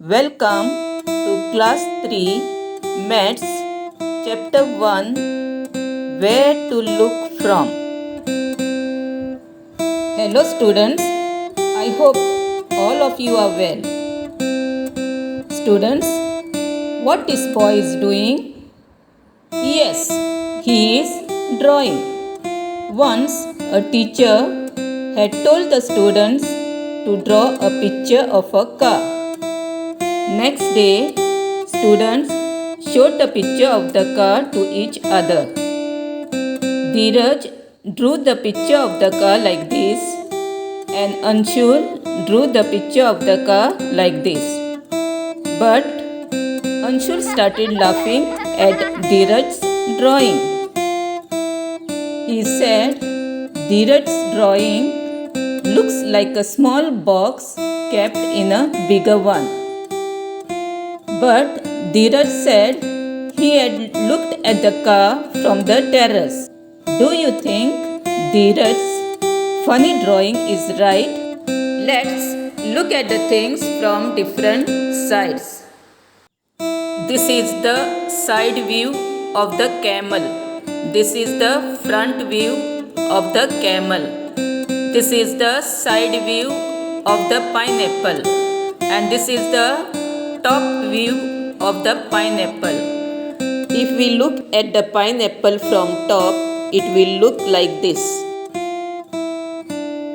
Welcome to Class 3 Maths Chapter 1 Where to Look From. Hello students, I hope all of you are well. Students, what is boy is doing? Yes, he is drawing. Once a teacher had told the students to draw a picture of a car. Next day, students showed the picture of the car to each other. Dheeraj drew the picture of the car like this, and Anshul drew the picture of the car like this. But Anshul started laughing at Dheeraj's drawing. He said, Dheeraj's drawing looks like a small box kept in a bigger one. But Dheeraj said he had looked at the car from the terrace. Do you think Dheeraj's funny drawing is right? Let's look at the things from different sides. This is the side view of the camel. This is the front view of the camel. This is the side view of the pineapple. And this is the top view of the pineapple. If we look at the pineapple from top, it will look like this.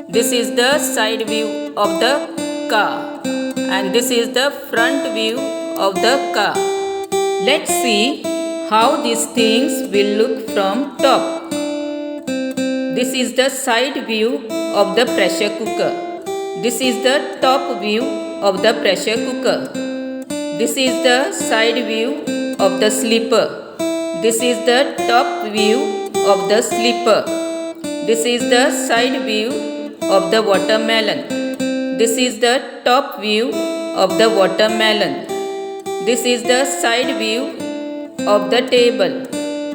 This is the side view of the car, and this is the front view of the car. Let's see how these things will look from top. This is the side view of the pressure cooker. This is the top view of the pressure cooker. This is the side view of the slipper. This is the top view of the slipper. This is the side view of the watermelon. This is the top view of the watermelon. This is the side view of the table.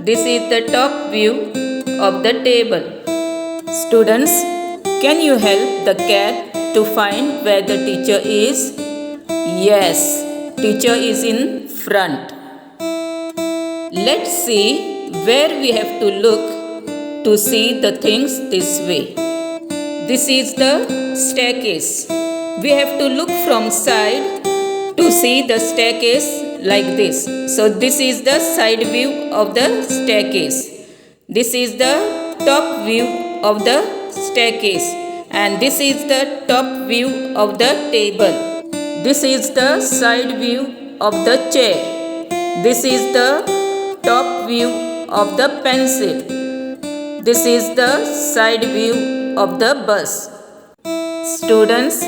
This is the top view of the table. Students, can you help the cat to find where the teacher is? Yes. Teacher is in front. Let's see where we have to look to see the things this way. This is the staircase. We have to look from side to see the staircase like this. So this is the side view of the staircase. This is the top view of the staircase. And this is the top view of the table. This is the side view of the chair. This is the top view of the pencil. This is the side view of the bus. Students,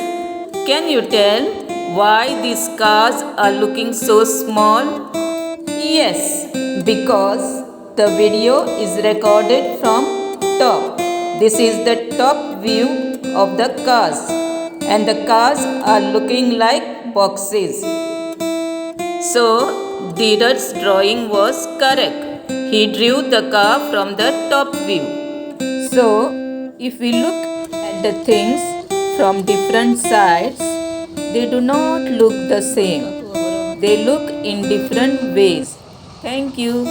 can you tell why these cars are looking so small? Yes, because the video is recorded from top. This is the top view of the cars. And the cars are looking like boxes. So, Dheeraj's drawing was correct. He drew the car from the top view. So, if we look at the things from different sides, they do not look the same. They look in different ways. Thank you.